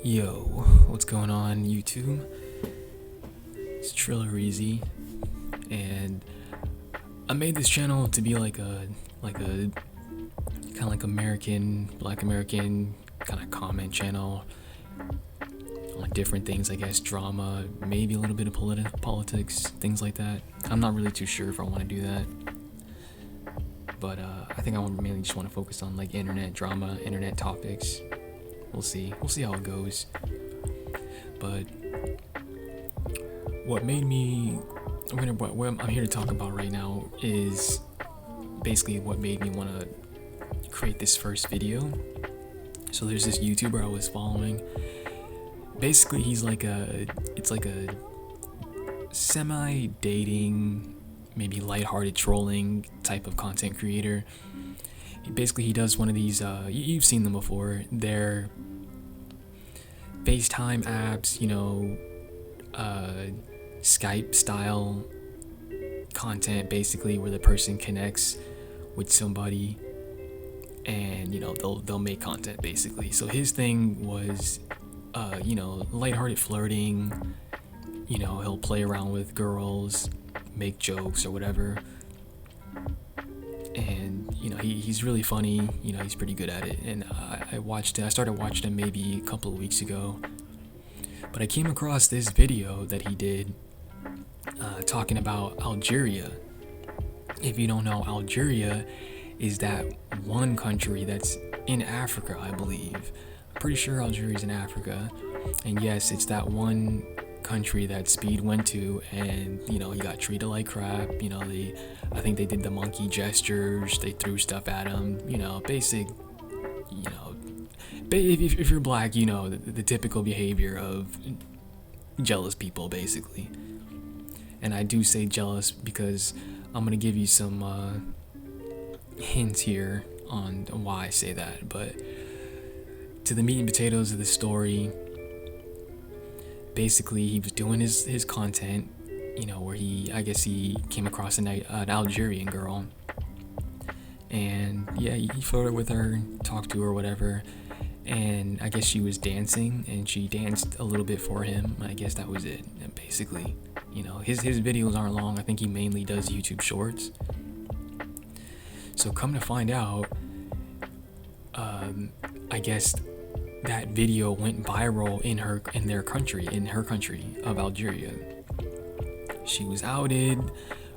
Yo, what's going on YouTube? It's Trillereezy, and I made this channel to be like a kind of like Black American kind of comment channel on different things, I guess, drama, maybe a little bit of politics, things like that. I'm not really too sure if I want to do that, but I think I mainly just want to focus on like internet drama, internet topics. We'll see how it goes. But what I'm here to talk about right now is basically what made me want to create this first video. So there's this YouTuber I was following. Basically, it's like a semi-dating, maybe lighthearted trolling type of content creator. He does one of these, you've seen them before, they're FaceTime apps, Skype style content, basically, where the person connects with somebody and they'll make content, basically. So his thing was lighthearted flirting. He'll play around with girls, make jokes or whatever, and he's really funny. He's pretty good at it, and I started watching him maybe a couple of weeks ago, but I came across this video that he did talking about Algeria. If you don't know, Algeria is that one country that's in Africa, I believe. I'm pretty sure Algeria's in Africa, and yes, it's that one country that Speed went to, and he got treated like crap. I think they did the monkey gestures, they threw stuff at him, basic, if you're black, the typical behavior of jealous people, basically. And I do say jealous because I'm gonna give you some hints here on why I say that. But to the meat and potatoes of the story, basically he was doing his content, where he came across an Algerian girl, and yeah, he flirted with her, talked to her, whatever, and I guess she was dancing, and she danced a little bit for him. I guess that was it. And basically, his videos aren't long. I think he mainly does YouTube Shorts. So come to find out, I guess that video went viral in her country of Algeria. She was outed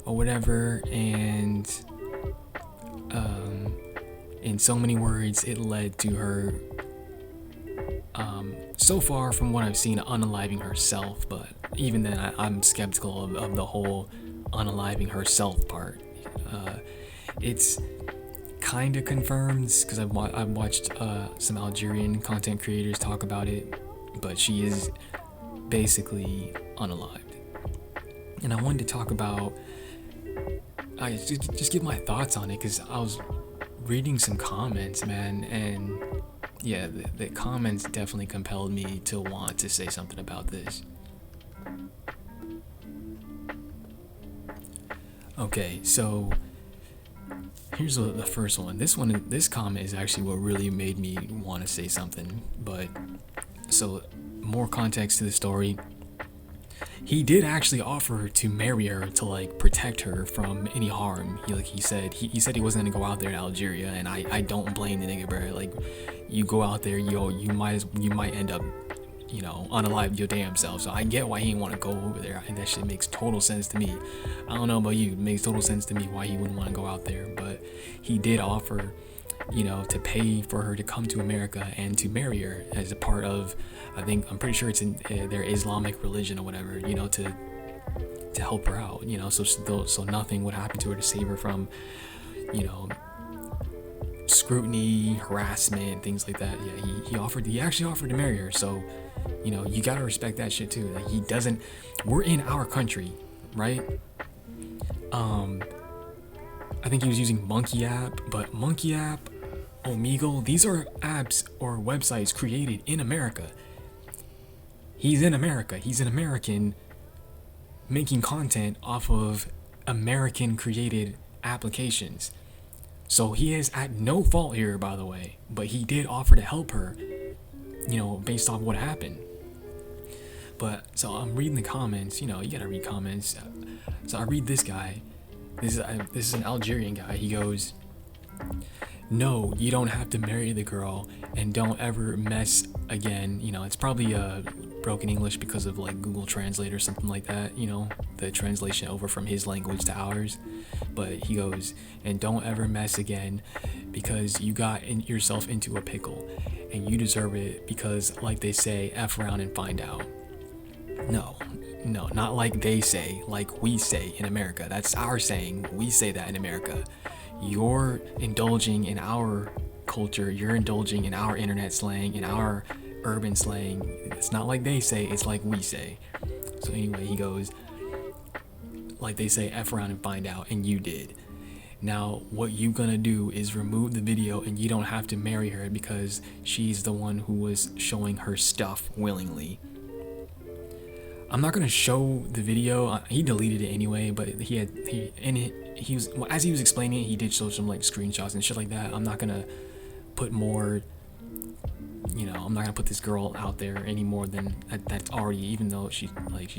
or whatever, and in so many words, it led to her, so far from what I've seen, unaliving herself. But even then, I'm skeptical of the whole unaliving herself part. It's kind of confirmed because I've watched some Algerian content creators talk about it, but she is basically unalived. And I wanted to talk about, I just give my thoughts on it, because I was reading some comments, man, and yeah, the comments definitely compelled me to want to say something about this. Okay, so here's the first one. This comment is actually what really made me want to say something. But so, more context to the story. He did actually offer to marry her to like protect her from any harm. He said he wasn't gonna go out there in Algeria, and I don't blame the nigga, bro. Like, you go out there, you might end up unalive your damn self. So I get why he didn't want to go over there, and that shit makes total sense to me. I don't know about you, it makes total sense to me why he wouldn't want to go out there. But he did offer, to pay for her to come to America and to marry her as a part of, I'm pretty sure it's in their Islamic religion or whatever, to help her out, so nothing would happen to her, to save her from, scrutiny, harassment, things like that. Yeah, he actually offered to marry her. So, you gotta respect that shit too. Like, he doesn't, we're in our country, right? I think he was using Monkey App, but Monkey App, Omegle, these are apps or websites created in America. He's in America. He's an American making content off of American created applications. So he is at no fault here, by the way, but he did offer to help her based off what happened. But so I'm reading the comments. You gotta read comments. So I read this guy. This is an Algerian guy. He goes, "No, you don't have to marry the girl, and don't ever mess again." It's probably broken English because of like Google Translate or something like that. The translation over from his language to ours. But he goes, "And don't ever mess again, because you got yourself into a pickle, and you deserve it because, like they say, F around and find out." No, not like they say, like we say in America. That's our saying. We say that in America. You're indulging in our culture. You're indulging in our internet slang, in our urban slang. It's not like they say, it's like we say. So anyway, he goes, like they say, F around and find out, and you did. Now, what you gonna do is remove the video, and you don't have to marry her because she's the one who was showing her stuff willingly. I'm not gonna show the video. He deleted it anyway, but he was, as he was explaining it, he did show some like screenshots and shit like that. I'm not gonna put more. I'm not gonna put this girl out there any more than that's already. Even though she's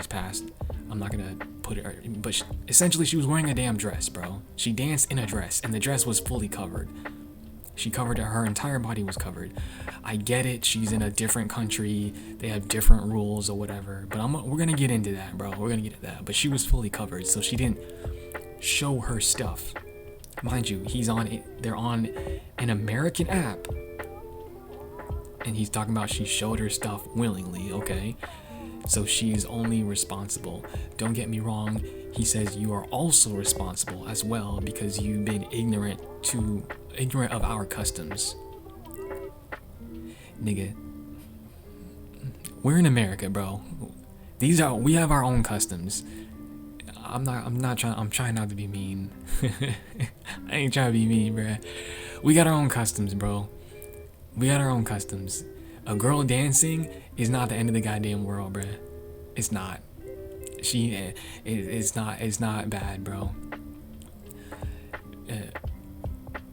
passed, I'm not gonna put it. But essentially, she was wearing a damn dress, bro. She danced in a dress, and the dress was fully covered. She covered her entire body was covered. I get it. She's in a different country. They have different rules or whatever. But we're gonna get into that, bro. We're gonna get into that. But she was fully covered, so she didn't show her stuff. Mind you, they're on an American app, and he's talking about she showed her stuff willingly. Okay, so she's only responsible. Don't get me wrong. He says you are also responsible as well because you've been ignorant of our customs. Nigga, we're in America, bro. We have our own customs. I'm trying not to be mean. I ain't trying to be mean, bro. We got our own customs, bro. We got our own customs. A girl dancing is not the end of the goddamn world, bro. It's not. It's not bad, bro.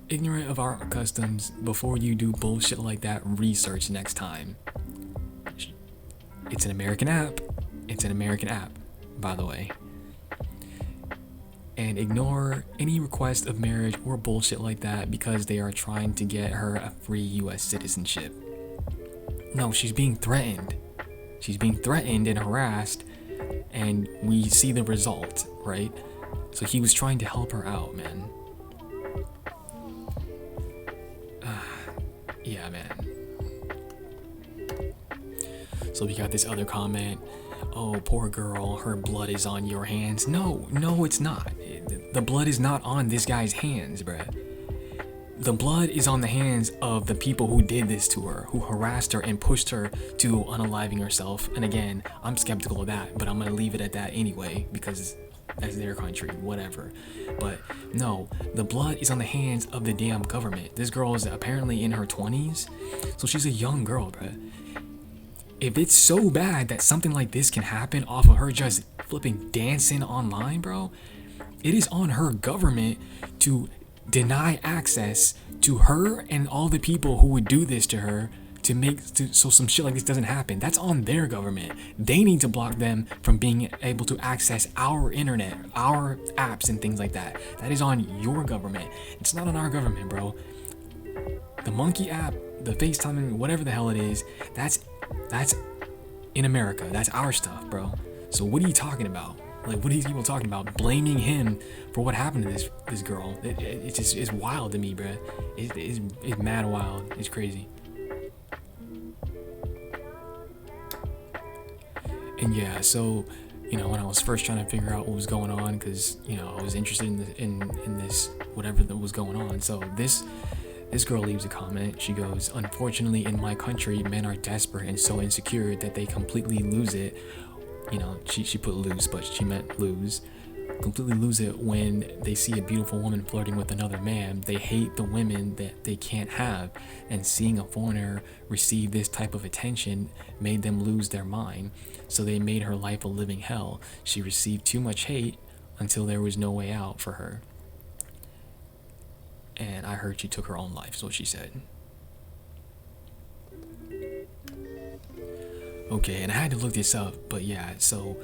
Ignorant of our customs, before you do bullshit like that, research next time. It's an American app. It's an American app, by the way. And ignore any request of marriage or bullshit like that because they are trying to get her a free US citizenship. No, she's being threatened. She's being threatened and harassed, and we see the result, right? So he was trying to help her out, man. Yeah, man. So we got this other comment. Oh, poor girl, her blood is on your hands. No, it's not. The blood is not on this guy's hands, bruh. The blood is on the hands of the people who did this to her, who harassed her and pushed her to unaliving herself. And again, I'm skeptical of that, but I'm gonna leave it at that anyway because that's their country, whatever. But no, the blood is on the hands of the damn government. This girl is apparently in her 20s, so she's a young girl, bruh. If it's so bad that something like this can happen off of her just flipping dancing online, bro, it is on her government to deny access to her and all the people who would do this to her so some shit like this doesn't happen. That's on their government. They need to block them from being able to access our internet, our apps and things like that. That is on your government. It's not on our government, bro. The Monkey app, the FaceTime, whatever the hell it is, that's in America. That's our stuff, bro. So what are you talking about? Like, what are these people talking about? Blaming him for what happened to this girl. It's wild to me, bro. It's mad wild. It's crazy. And yeah, so when I was first trying to figure out what was going on, because I was interested in this whatever that was going on. So this girl leaves a comment. She goes, "Unfortunately, in my country, men are desperate and so insecure that they completely lose it." She put lose, but she meant lose. Completely lose it when they see a beautiful woman flirting with another man. They hate the women that they can't have, and seeing a foreigner receive this type of attention made them lose their mind. So they made her life a living hell. She received too much hate until there was no way out for her. And I heard she took her own life, is what she said. Okay, and I had to look this up, but yeah, so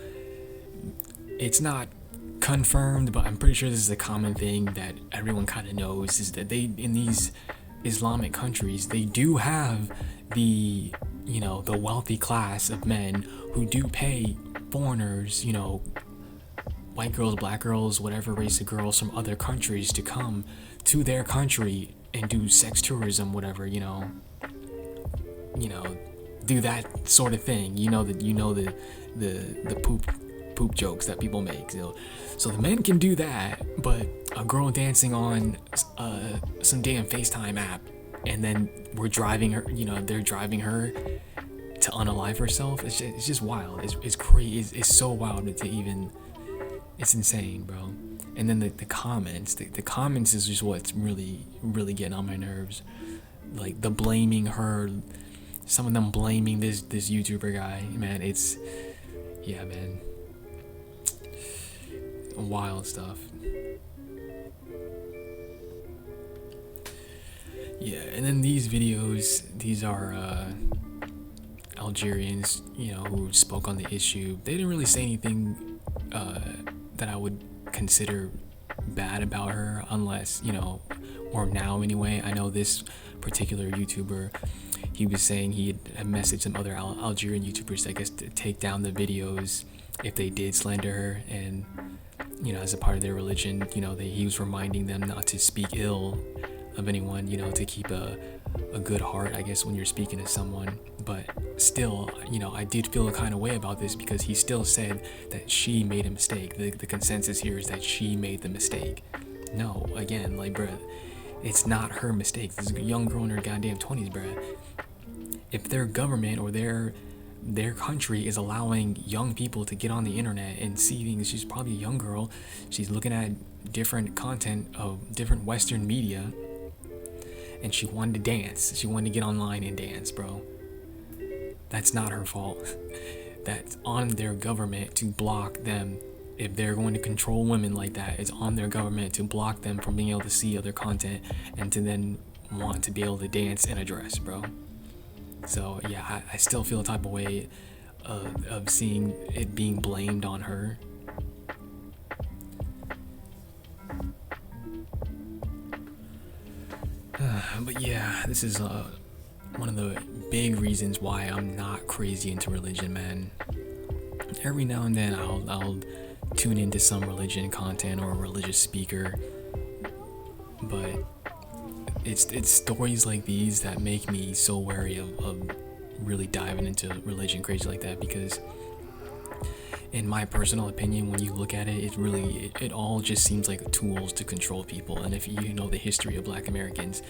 it's not confirmed, but I'm pretty sure this is a common thing that everyone kind of knows, is that they, in these Islamic countries, they do have the, the wealthy class of men who do pay foreigners, white girls, black girls, whatever race of girls from other countries to come to their country and do sex tourism, whatever, do that sort of thing. The poop jokes that people make. So the men can do that, but a girl dancing on some damn FaceTime app, and then we're driving her. They're driving her to unalive herself. It's just wild. It's crazy. It's so wild to even. It's insane, bro. And then the comments. The comments is just what's really getting on my nerves. Like the blaming her. Some of them blaming this YouTuber guy. Man, man. Wild stuff. Yeah, and then these videos, these are Algerians, who spoke on the issue. They didn't really say anything that I would consider bad about her, unless, or now anyway. I know this particular YouTuber, he was saying he had messaged some other Algerian YouTubers, I guess, to take down the videos if they did slander her, and as a part of their religion, he was reminding them not to speak ill of anyone, to keep a good heart, I guess, when you're speaking to someone. But still, I did feel a kind of way about this, because he still said that she made a mistake. The consensus here is that she made the mistake. No, again, like, bruh, it's not her mistake. This is a young girl in her goddamn 20s, bruh. If their government or their country is allowing young people to get on the internet and see things, she's probably a young girl, she's looking at different content of different Western media, and she wanted to dance. She wanted to get online and dance, bro. That's not her fault. That's on their government to block them. If they're going to control women like that, it's on their government to block them from being able to see other content and to then want to be able to dance in a dress, bro. So yeah, I still feel a type of way of seeing it being blamed on her. But yeah, this is one of the big reasons why I'm not crazy into religion, man. Every now and then I'll tune into some religion content or a religious speaker, but it's stories like these that make me so wary of really diving into religion crazy like that, because in my personal opinion, when you look at it, it all just seems like tools to control people. And if you know the history of Black Americans,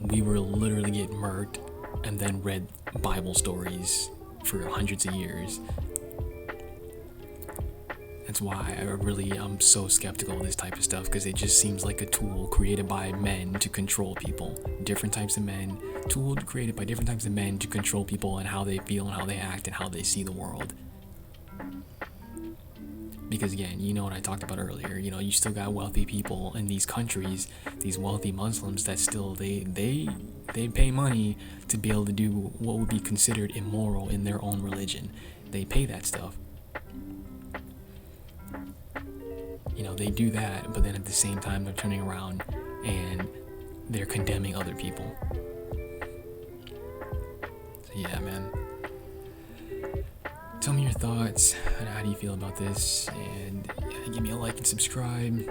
we were literally getting murked and then read Bible stories for hundreds of years. That's why I'm so skeptical of this type of stuff, because it just seems like a tool created by men to control people. Different types of men, tool created by different types of men to control people and how they feel and how they act and how they see the world. Because again, what I talked about earlier, you still got wealthy people in these countries, these wealthy Muslims that still, they pay money to be able to do what would be considered immoral in their own religion. They pay that stuff. They do that, but then at the same time, they're turning around and they're condemning other people. So yeah, man. Tell me your thoughts. How do you feel about this? And give me a like and subscribe.